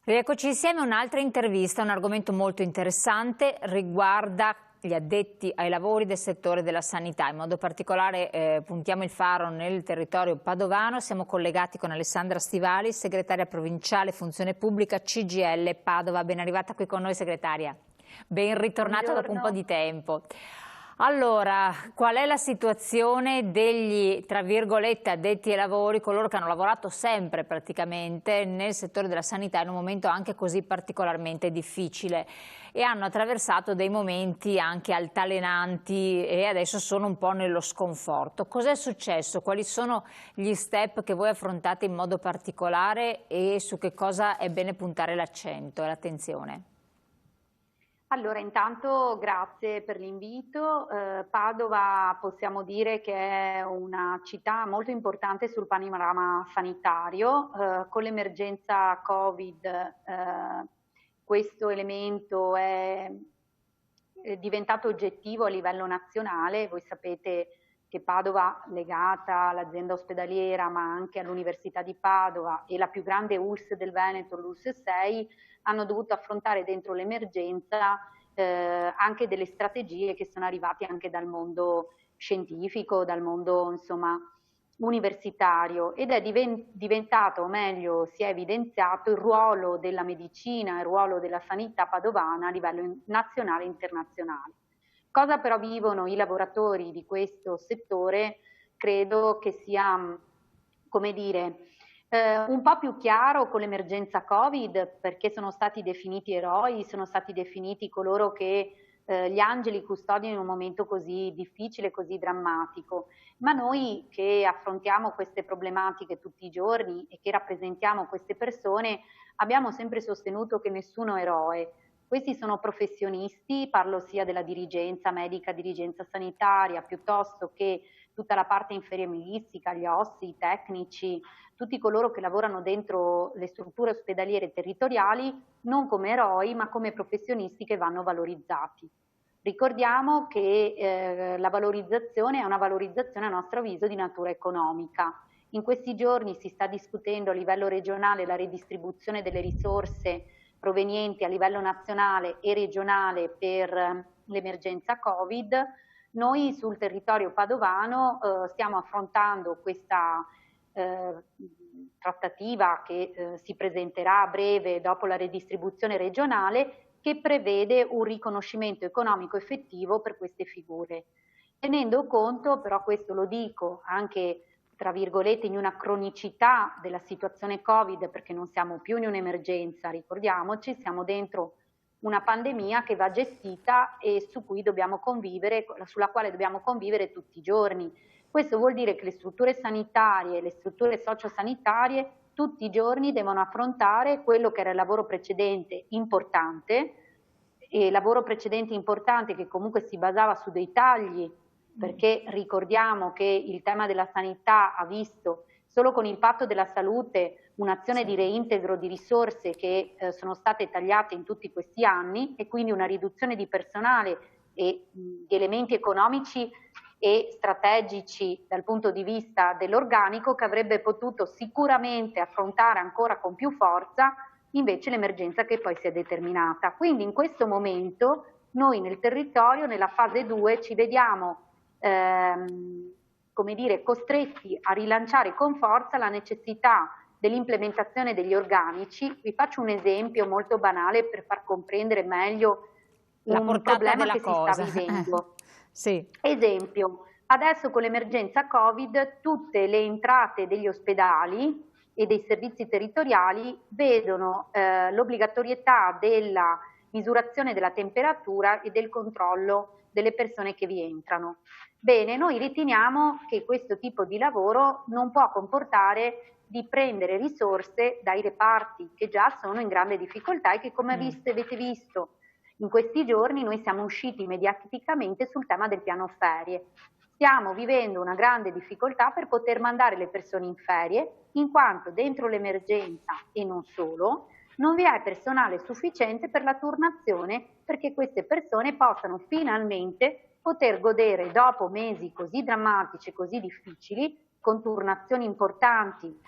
Rieccoci insieme a un'altra intervista, un argomento molto interessante, riguarda gli addetti ai lavori del settore della sanità. In modo particolare puntiamo il faro nel territorio padovano. Siamo collegati con Alessandra Stivali, segretaria provinciale Funzione Pubblica CGIL Padova. Ben arrivata qui con noi, segretaria. Ben ritornata dopo un po' di tempo. Allora, qual è la situazione degli, tra virgolette, addetti ai lavori, coloro che hanno lavorato sempre praticamente nel settore della sanità in un momento anche così particolarmente difficile e hanno attraversato dei momenti anche altalenanti e adesso sono un po' nello sconforto. Cos'è successo? Quali sono gli step che voi affrontate in modo particolare e su che cosa è bene puntare l'accento e l'attenzione? Allora, intanto grazie per l'invito. Padova possiamo dire che è una città molto importante sul panorama sanitario. Con l'emergenza Covid questo elemento è diventato oggettivo a livello nazionale. Voi sapete che Padova, legata all'azienda ospedaliera ma anche all'Università di Padova e la più grande ULSS del Veneto, l'ULSS 6, hanno dovuto affrontare dentro l'emergenza anche delle strategie che sono arrivate anche dal mondo scientifico, dal mondo insomma universitario, ed è diventato, o meglio si è evidenziato il ruolo della medicina, il ruolo della sanità padovana a livello nazionale e internazionale. Cosa però vivono i lavoratori di questo settore? Credo che sia, come dire, un po' più chiaro con l'emergenza Covid, perché sono stati definiti eroi, sono stati definiti coloro che gli angeli custodiano in un momento così difficile, così drammatico. Ma noi che affrontiamo queste problematiche tutti i giorni e che rappresentiamo queste persone, abbiamo sempre sostenuto che nessuno è eroe. Questi sono professionisti, parlo sia della dirigenza medica, dirigenza sanitaria, piuttosto che tutta la parte infermieristica, gli ossi, i tecnici, tutti coloro che lavorano dentro le strutture ospedaliere territoriali, non come eroi, ma come professionisti che vanno valorizzati. Ricordiamo che la valorizzazione è una valorizzazione a nostro avviso di natura economica. In questi giorni si sta discutendo a livello regionale la redistribuzione delle risorse provenienti a livello nazionale e regionale per l'emergenza Covid. Noi sul territorio padovano stiamo affrontando questa trattativa che si presenterà a breve dopo la redistribuzione regionale, che prevede un riconoscimento economico effettivo per queste figure. Tenendo conto, però questo lo dico anche tra virgolette in una cronicità della situazione Covid, perché non siamo più in un'emergenza, ricordiamoci, siamo dentro una pandemia che va gestita e su cui dobbiamo convivere, sulla quale dobbiamo convivere tutti i giorni. Questo vuol dire che le strutture sanitarie, le strutture sociosanitarie tutti i giorni devono affrontare quello che era il lavoro precedente importante, e lavoro precedente importante che comunque si basava su dei tagli, perché ricordiamo che il tema della sanità ha visto solo con il patto della salute un'azione di reintegro di risorse che sono state tagliate in tutti questi anni, e quindi una riduzione di personale e di elementi economici e strategici dal punto di vista dell'organico, che avrebbe potuto sicuramente affrontare ancora con più forza invece l'emergenza che poi si è determinata. Quindi in questo momento noi nel territorio, nella fase 2, ci vediamo come dire, costretti a rilanciare con forza la necessità dell'implementazione degli organici. Vi faccio un esempio molto banale per far comprendere meglio un problema che si sta vivendo. Sì. Esempio, adesso con l'emergenza Covid tutte le entrate degli ospedali e dei servizi territoriali vedono l'obbligatorietà della misurazione della temperatura e del controllo delle persone che vi entrano. Bene, noi riteniamo che questo tipo di lavoro non può comportare di prendere risorse dai reparti che già sono in grande difficoltà e che, come avete visto in questi giorni, noi siamo usciti mediaticamente sul tema del piano ferie. Stiamo vivendo una grande difficoltà per poter mandare le persone in ferie, in quanto dentro l'emergenza e non solo, non vi è personale sufficiente per la turnazione, perché queste persone possano finalmente poter godere, dopo mesi così drammatici e così difficili, con turnazioni importanti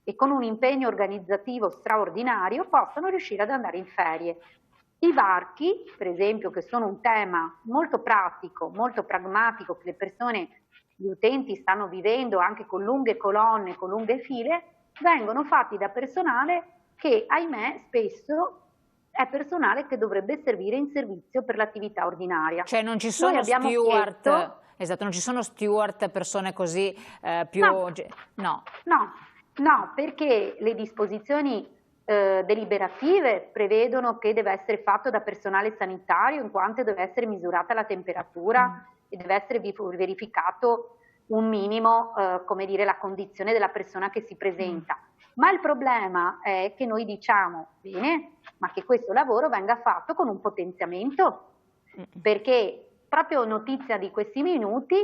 e con un impegno organizzativo straordinario possono riuscire ad andare in ferie. I varchi, per esempio, che sono un tema molto pratico, molto pragmatico, che le persone, gli utenti stanno vivendo anche con lunghe colonne, con lunghe file, vengono fatti da personale che, ahimè, spesso è personale che dovrebbe servire in servizio per l'attività ordinaria. Cioè non ci sono steward, chiesto... esatto, non ci sono steward, persone così più... No, no. No, no, perché le disposizioni deliberative prevedono che deve essere fatto da personale sanitario, in quanto deve essere misurata la temperatura e deve essere verificato un minimo, come dire, la condizione della persona che si presenta. Ma il problema è che noi diciamo, bene, ma che questo lavoro venga fatto con un potenziamento, perché proprio notizia di questi minuti,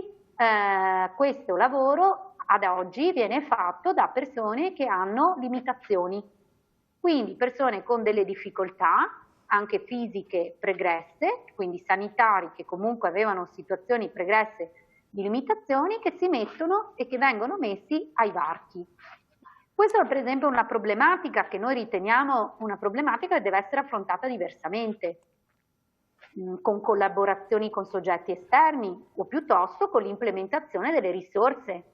questo lavoro ad oggi viene fatto da persone che hanno limitazioni. Quindi persone con delle difficoltà, anche fisiche pregresse, quindi sanitari che comunque avevano situazioni pregresse di limitazioni, che si mettono e che vengono messi ai varchi. Questa è per esempio una problematica che noi riteniamo una problematica che deve essere affrontata diversamente, con collaborazioni con soggetti esterni o piuttosto con l'implementazione delle risorse.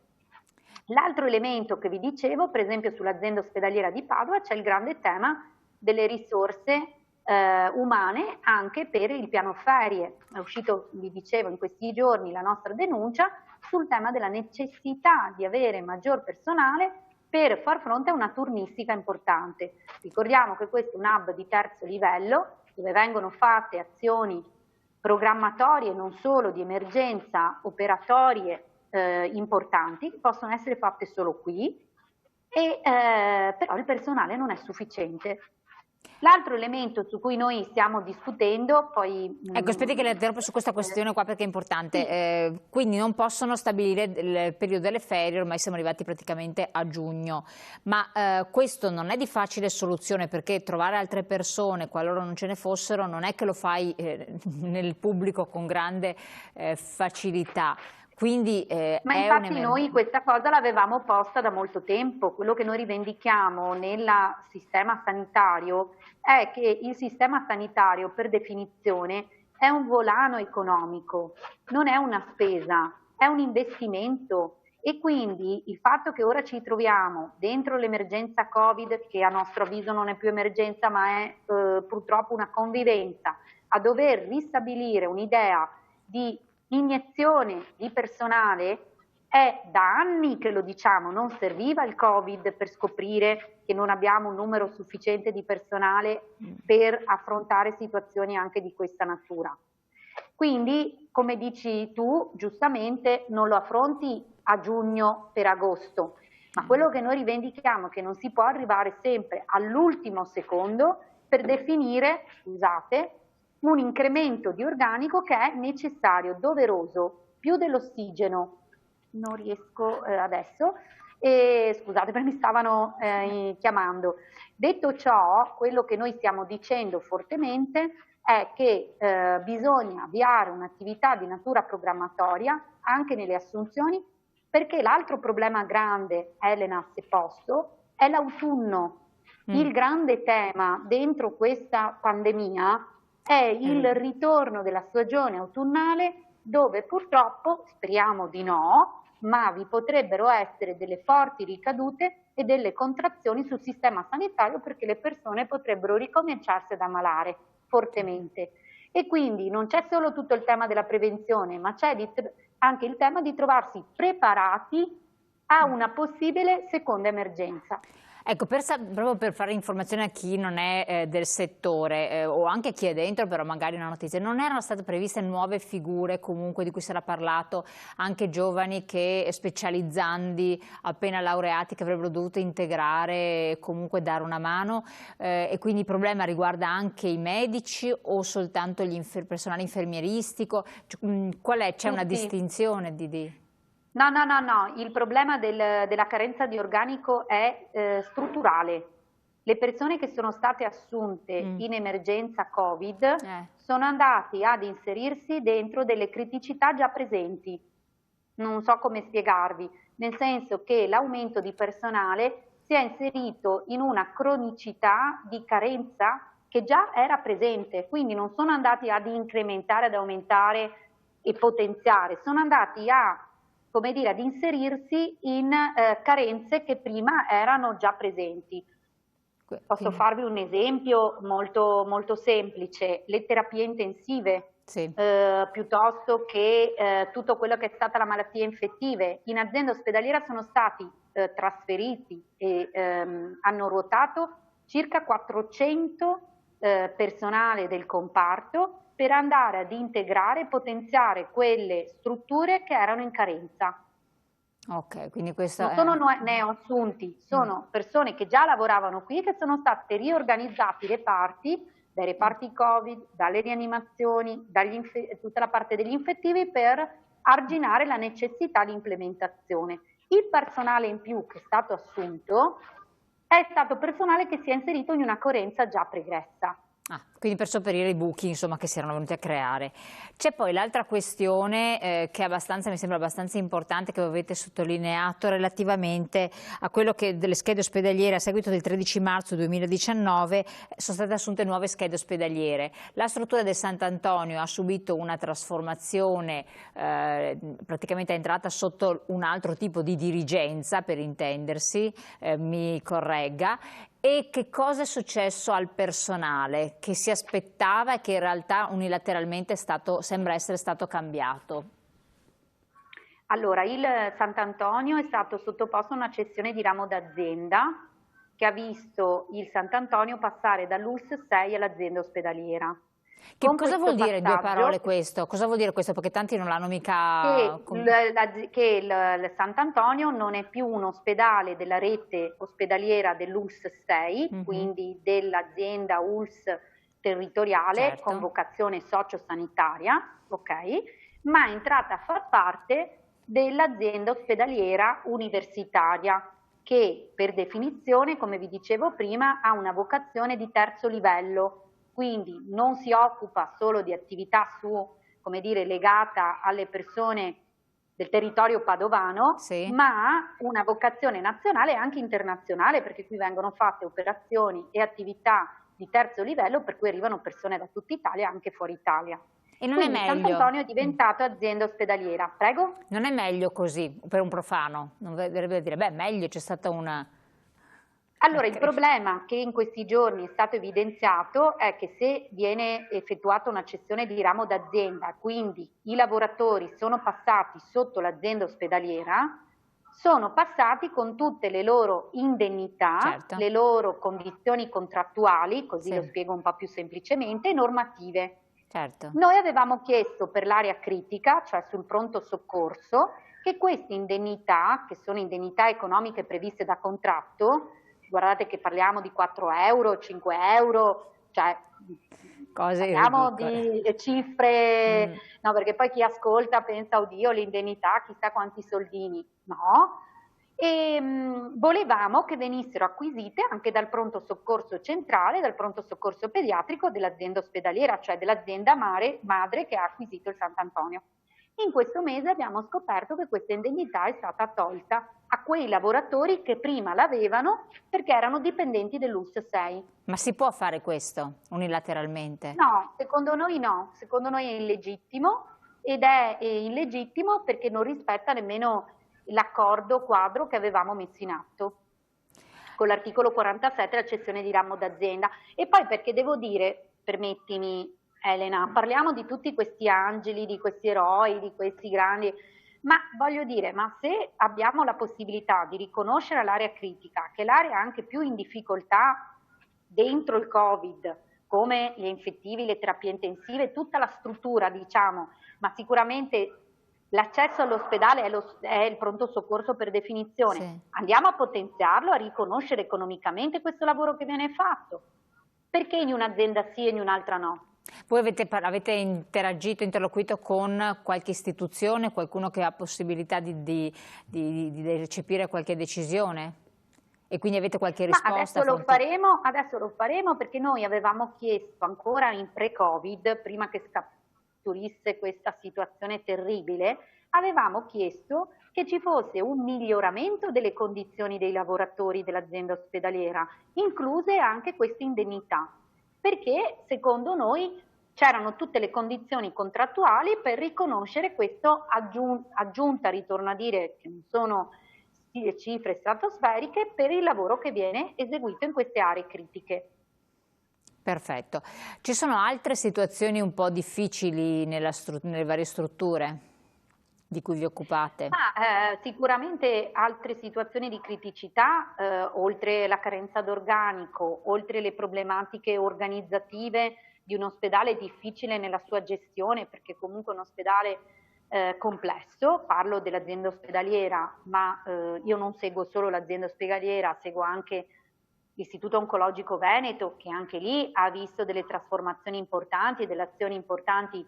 L'altro elemento che vi dicevo, per esempio sull'azienda ospedaliera di Padova, c'è il grande tema delle risorse umane anche per il piano ferie. È uscito, vi dicevo, in questi giorni la nostra denuncia sul tema della necessità di avere maggior personale per far fronte a una turnistica importante. Ricordiamo che questo è un hub di terzo livello dove vengono fatte azioni programmatorie non solo di emergenza, operatorie importanti, che possono essere fatte solo qui, e però il personale non è sufficiente. L'altro elemento su cui noi stiamo discutendo, poi... Ecco, aspetti che le interrompo su questa questione qua perché è importante. Sì. Quindi non possono stabilire il periodo delle ferie, ormai siamo arrivati praticamente a giugno, ma questo non è di facile soluzione, perché trovare altre persone, qualora non ce ne fossero, non è che lo fai nel pubblico con grande facilità. Quindi, ma infatti noi questa cosa l'avevamo posta da molto tempo. Quello che noi rivendichiamo nel sistema sanitario è che il sistema sanitario per definizione è un volano economico, non è una spesa, è un investimento, e quindi il fatto che ora ci troviamo dentro l'emergenza Covid, che a nostro avviso non è più emergenza ma è purtroppo una convivenza, a dover ristabilire un'idea di iniezione di personale, è da anni che lo diciamo, non serviva il Covid per scoprire che non abbiamo un numero sufficiente di personale per affrontare situazioni anche di questa natura. Quindi, come dici tu, giustamente non lo affronti a giugno per agosto, ma quello che noi rivendichiamo è che non si può arrivare sempre all'ultimo secondo per definire, scusate, un incremento di organico che è necessario, doveroso, più dell'ossigeno. Non riesco adesso, scusate perché mi stavano chiamando. Detto ciò, quello che noi stiamo dicendo fortemente è che bisogna avviare un'attività di natura programmatoria anche nelle assunzioni, perché l'altro problema grande, Elena, se posso, è l'autunno. Il grande tema dentro questa pandemia è il ritorno della stagione autunnale, dove purtroppo, speriamo di no, ma vi potrebbero essere delle forti ricadute e delle contrazioni sul sistema sanitario, perché le persone potrebbero ricominciarsi ad ammalare fortemente. E quindi non c'è solo tutto il tema della prevenzione, ma c'è anche il tema di trovarsi preparati a una possibile seconda emergenza. Ecco, proprio per fare informazione a chi non è del settore o anche a chi è dentro, però magari una notizia, non erano state previste nuove figure comunque di cui si era parlato, anche giovani che specializzandi appena laureati che avrebbero dovuto integrare e comunque dare una mano, e quindi il problema riguarda anche i medici o soltanto il personale infermieristico? Qual è? C'è una distinzione No, il problema della carenza di organico è strutturale. Le persone che sono state assunte in emergenza Covid sono andate ad inserirsi dentro delle criticità già presenti. Non so come spiegarvi, nel senso che l'aumento di personale si è inserito in una cronicità di carenza che già era presente, quindi non sono andati ad incrementare, ad aumentare e potenziare, sono andati a, come dire, ad inserirsi in carenze che prima erano già presenti. Posso farvi un esempio molto, molto semplice: le terapie intensive, sì. piuttosto che tutto quello che è stata la malattia infettive. In azienda ospedaliera sono stati trasferiti e hanno ruotato circa 400 personale del comparto per andare ad integrare e potenziare quelle strutture che erano in carenza. Ok, quindi questo non è... sono neoassunti, sono persone che già lavoravano qui, che sono state riorganizzati i reparti, dai reparti Covid, dalle rianimazioni, tutta la parte degli infettivi, per arginare la necessità di implementazione. Il personale in più che è stato assunto è stato personale che si è inserito in una carenza già pregressa. Quindi per sopperire i buchi, insomma, che si erano venuti a creare. C'è poi l'altra questione che è mi sembra abbastanza importante, che avete sottolineato relativamente a quello che delle schede ospedaliere a seguito del 13 marzo 2019 sono state assunte nuove schede ospedaliere. La struttura del Sant'Antonio ha subito una trasformazione, praticamente è entrata sotto un altro tipo di dirigenza, per intendersi, mi corregga. E che cosa è successo al personale che si aspettava e che in realtà unilateralmente sembra essere stato cambiato? Allora, il Sant'Antonio è stato sottoposto a una cessione di ramo d'azienda che ha visto il Sant'Antonio passare dall'ULSS 6 all'azienda ospedaliera. Cosa vuol dire in due parole questo? Cosa vuol dire questo? Perché tanti non l'hanno mica... Che il Sant'Antonio non è più un ospedale della rete ospedaliera dell'ULSS 6, quindi dell'azienda ULSS territoriale con vocazione sociosanitaria, ok? Ma è entrata a far parte dell'azienda ospedaliera universitaria, che per definizione, come vi dicevo prima, ha una vocazione di terzo livello. Quindi non si occupa solo di attività come dire, legata alle persone del territorio padovano, ma ha una vocazione nazionale e anche internazionale, perché qui vengono fatte operazioni e attività di terzo livello per cui arrivano persone da tutta Italia, anche fuori Italia. E non è meglio. Sant'Antonio è diventato azienda ospedaliera. Prego? Non è meglio così, per un profano? Non dovrebbe dire, beh, meglio, c'è stata una... Allora, il problema che in questi giorni è stato evidenziato è che se viene effettuata una cessione di ramo d'azienda, quindi i lavoratori sono passati sotto l'azienda ospedaliera, sono passati con tutte le loro indennità, le loro condizioni contrattuali, così lo spiego un po' più semplicemente, normative. Noi avevamo chiesto per l'area critica, cioè sul pronto soccorso, che queste indennità, che sono indennità economiche previste da contratto, guardate che parliamo di 4 euro, 5 euro, cioè parliamo di cifre, no, perché poi chi ascolta pensa, oddio, l'indennità, chissà quanti soldini, no? E volevamo che venissero acquisite anche dal pronto soccorso centrale, dal pronto soccorso pediatrico dell'azienda ospedaliera, cioè dell'azienda madre che ha acquisito il Sant'Antonio. In questo mese abbiamo scoperto che questa indennità è stata tolta a quei lavoratori che prima l'avevano perché erano dipendenti dell'ULSS 6. Ma si può fare questo unilateralmente? No, secondo noi no, secondo noi è illegittimo, ed è illegittimo perché non rispetta nemmeno l'accordo quadro che avevamo messo in atto con l'articolo 47, la cessione di ramo d'azienda. E poi perché devo dire, permettimi Elena, parliamo di tutti questi angeli, di questi eroi, di questi grandi, ma voglio dire, ma se abbiamo la possibilità di riconoscere l'area critica, che è l'area anche più in difficoltà dentro il Covid, come gli infettivi, le terapie intensive, tutta la struttura, diciamo, ma sicuramente l'accesso all'ospedale è il pronto soccorso per definizione. Andiamo a potenziarlo, a riconoscere economicamente questo lavoro che viene fatto. Perché in un'azienda sì e in un'altra no? Voi avete interagito, interloquito con qualche istituzione, qualcuno che ha possibilità di recepire qualche decisione? E quindi avete qualche risposta? Adesso lo faremo perché noi avevamo chiesto ancora in pre-Covid, prima che scaturisse questa situazione terribile, avevamo chiesto che ci fosse un miglioramento delle condizioni dei lavoratori dell'azienda ospedaliera, incluse anche queste indennità, perché secondo noi c'erano tutte le condizioni contrattuali per riconoscere questo aggiunta, ritorno a dire che non sono cifre stratosferiche, per il lavoro che viene eseguito in queste aree critiche. Perfetto. Ci sono altre situazioni un po' difficili nelle varie strutture di cui vi occupate? Sicuramente altre situazioni di criticità, oltre la carenza d'organico, oltre le problematiche organizzative di un ospedale difficile nella sua gestione, perché comunque è un ospedale complesso, parlo dell'azienda ospedaliera, ma io non seguo solo l'azienda ospedaliera, seguo anche l'Istituto Oncologico Veneto, che anche lì ha visto delle trasformazioni importanti e delle azioni importanti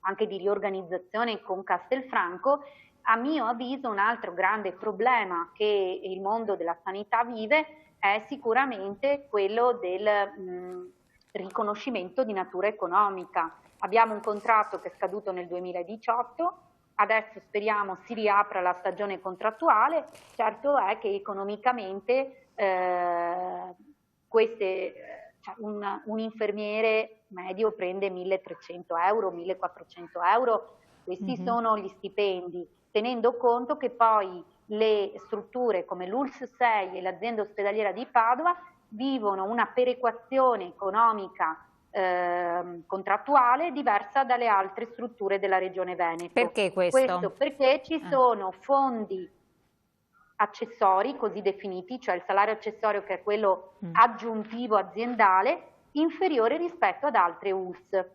anche di riorganizzazione con Castelfranco. A mio avviso un altro grande problema che il mondo della sanità vive è sicuramente quello del riconoscimento di natura economica. Abbiamo un contratto che è scaduto nel 2018, adesso speriamo si riapra la stagione contrattuale. Certo è che economicamente un infermiere medio prende 1.300 euro, 1.400 euro, questi sono gli stipendi, tenendo conto che poi le strutture come l'ULSS 6 e l'azienda ospedaliera di Padova vivono una perequazione economica contrattuale diversa dalle altre strutture della Regione Veneto. Perché questo? Questo perché ci sono fondi accessori così definiti, cioè il salario accessorio che è quello aggiuntivo aziendale, inferiore rispetto ad altre ULSS.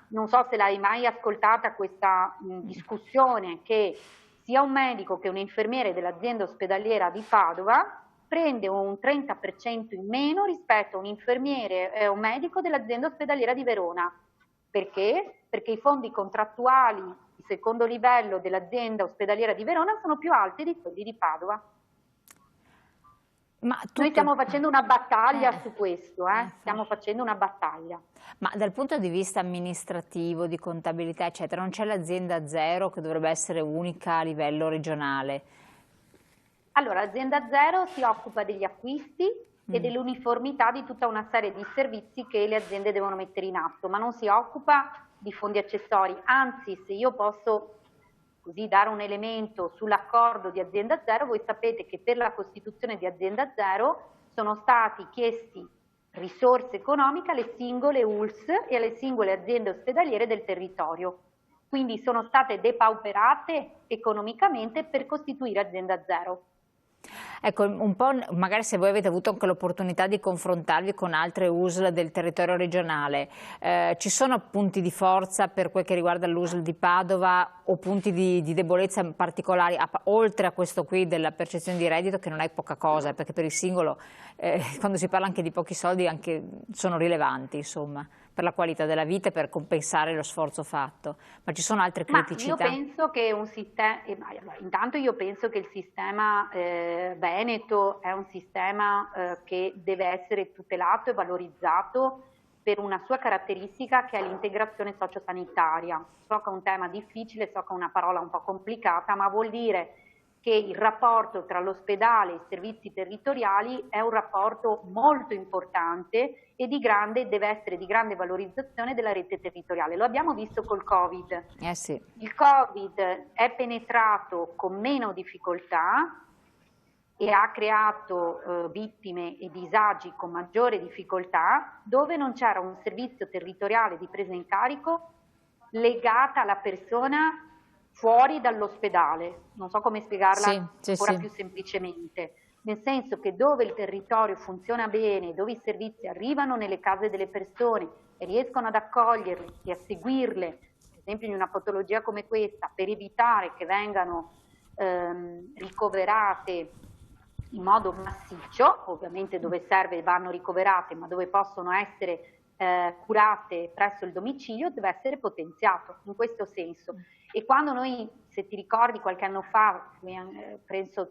Non so se l'hai mai ascoltata questa discussione, che sia un medico che un infermiere dell'azienda ospedaliera di Padova prende un 30% in meno rispetto a un infermiere e un medico dell'azienda ospedaliera di Verona. Perché? Perché i fondi contrattuali di secondo livello dell'azienda ospedaliera di Verona sono più alti di quelli di Padova. Noi stiamo facendo una battaglia su questo, stiamo facendo una battaglia. Ma dal punto di vista amministrativo, di contabilità, eccetera, non c'è l'azienda zero che dovrebbe essere unica a livello regionale? Allora, l'azienda zero si occupa degli acquisti e dell'uniformità di tutta una serie di servizi che le aziende devono mettere in atto, ma non si occupa di fondi accessori. Anzi, se io posso così dare un elemento sull'accordo di azienda zero, voi sapete che per la costituzione di azienda zero sono stati chiesti risorse economiche alle singole ULSS e alle singole aziende ospedaliere del territorio. Quindi sono state depauperate economicamente per costituire azienda zero. Ecco, un po' magari se voi avete avuto anche l'opportunità di confrontarvi con altre USL del territorio regionale, ci sono punti di forza per quel che riguarda l'USL di Padova o punti di debolezza particolari, oltre a questo qui della percezione di reddito, che non è poca cosa, perché per il singolo, quando si parla anche di pochi soldi, anche sono rilevanti, insomma, per la qualità della vita e per compensare lo sforzo fatto. Ma ci sono altre criticità? Ma io penso che intanto io penso che il sistema Veneto è un sistema che deve essere tutelato e valorizzato per una sua caratteristica, che è l'integrazione sociosanitaria. So che è un tema difficile, so che è una parola un po' complicata, ma vuol dire che il rapporto tra l'ospedale e i servizi territoriali è un rapporto molto importante e deve essere di grande valorizzazione della rete territoriale. Lo abbiamo visto col Covid. Sì. Il Covid è penetrato con meno difficoltà e ha creato vittime e disagi con maggiore difficoltà, dove non c'era un servizio territoriale di presa in carico legata alla persona fuori dall'ospedale. Non so come spiegarla più semplicemente, nel senso che dove il territorio funziona bene, dove i servizi arrivano nelle case delle persone e riescono ad accoglierle e a seguirle, per esempio in una patologia come questa, per evitare che vengano ricoverate in modo massiccio, ovviamente dove serve vanno ricoverate, ma dove possono essere curate presso il domicilio, deve essere potenziato in questo senso. E quando noi, se ti ricordi qualche anno fa, penso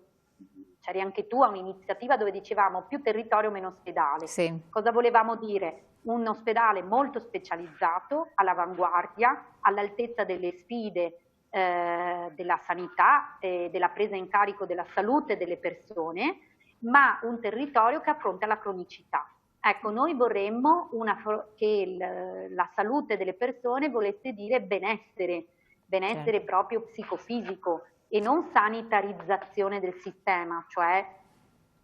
c'eri anche tu a un'iniziativa dove dicevamo più territorio meno ospedale. Sì. Cosa volevamo dire? Un ospedale molto specializzato, all'avanguardia, all'altezza delle sfide della sanità e della presa in carico della salute delle persone, ma un territorio che affronta la cronicità. Ecco, noi vorremmo che la salute delle persone volesse dire benessere, benessere proprio psicofisico e non sanitarizzazione del sistema, cioè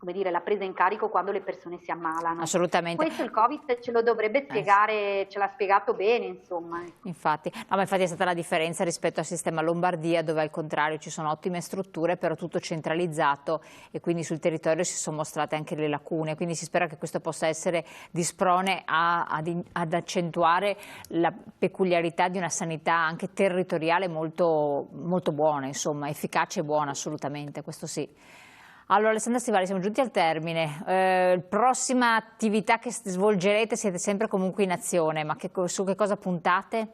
come dire, la presa in carico quando le persone si ammalano. Assolutamente. Questo il Covid ce lo dovrebbe spiegare, ce l'ha spiegato bene, insomma. Infatti, no, ma infatti è stata la differenza rispetto al sistema Lombardia, dove al contrario ci sono ottime strutture, però tutto centralizzato e quindi sul territorio si sono mostrate anche le lacune, quindi si spera che questo possa essere di sprone ad accentuare la peculiarità di una sanità anche territoriale molto, molto buona, insomma, efficace e buona assolutamente, questo sì. Allora Alessandra Stivali, siamo giunti al termine. Prossima attività che svolgerete, siete sempre comunque in azione, ma su che cosa puntate?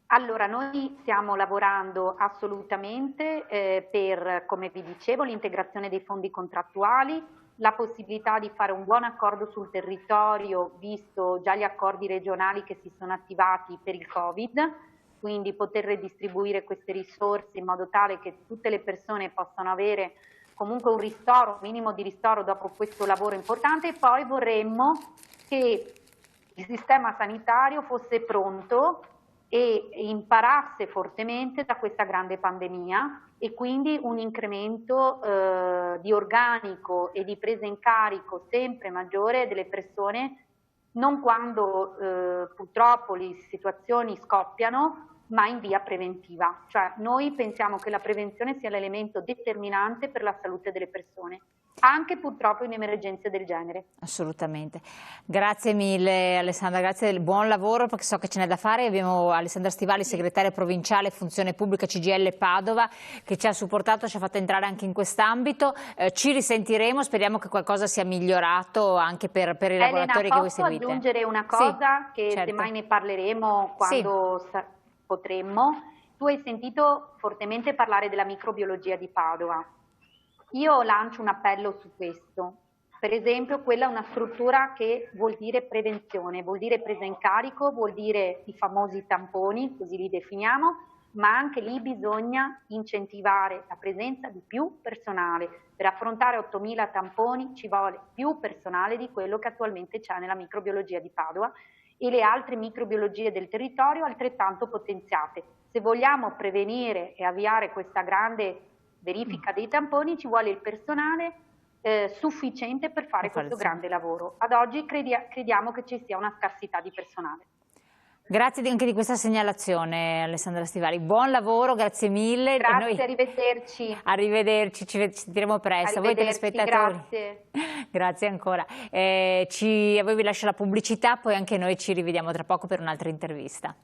Allora, noi stiamo lavorando assolutamente per, come vi dicevo, l'integrazione dei fondi contrattuali, la possibilità di fare un buon accordo sul territorio, visto già gli accordi regionali che si sono attivati per il Covid, quindi poter redistribuire queste risorse in modo tale che tutte le persone possano avere comunque un ristoro, un minimo di ristoro dopo questo lavoro importante, e poi vorremmo che il sistema sanitario fosse pronto e imparasse fortemente da questa grande pandemia e quindi un incremento di organico e di presa in carico sempre maggiore delle persone, non quando purtroppo le situazioni scoppiano, ma in via preventiva. Cioè noi pensiamo che la prevenzione sia l'elemento determinante per la salute delle persone, anche purtroppo in emergenze del genere. Assolutamente. Grazie mille Alessandra, grazie del buon lavoro perché so che ce n'è da fare. Abbiamo Alessandra Stivali, segretaria provinciale Funzione Pubblica CGIL Padova, che ci ha supportato, ci ha fatto entrare anche in quest'ambito. Ci risentiremo, speriamo che qualcosa sia migliorato anche per i lavoratori che voi seguite. Posso aggiungere una cosa, sì, che certo, semmai ne parleremo quando potremmo. Tu hai sentito fortemente parlare della microbiologia di Padova. Io lancio un appello su questo. Per esempio, quella è una struttura che vuol dire prevenzione, vuol dire presa in carico, vuol dire i famosi tamponi, così li definiamo, ma anche lì bisogna incentivare la presenza di più personale. Per affrontare 8.000 tamponi ci vuole più personale di quello che attualmente c'è nella microbiologia di Padova e le altre microbiologie del territorio altrettanto potenziate. Se vogliamo prevenire e avviare questa grande verifica dei tamponi ci vuole il personale sufficiente per fare questo grande lavoro. Ad oggi crediamo che ci sia una scarsità di personale. Grazie anche di questa segnalazione Alessandra Stivali, buon lavoro, grazie mille. Grazie, noi... arrivederci. Arrivederci, ci sentiremo presto. A voi telespettatori. Grazie. Grazie ancora. A voi vi lascio la pubblicità, poi anche noi ci rivediamo tra poco per un'altra intervista.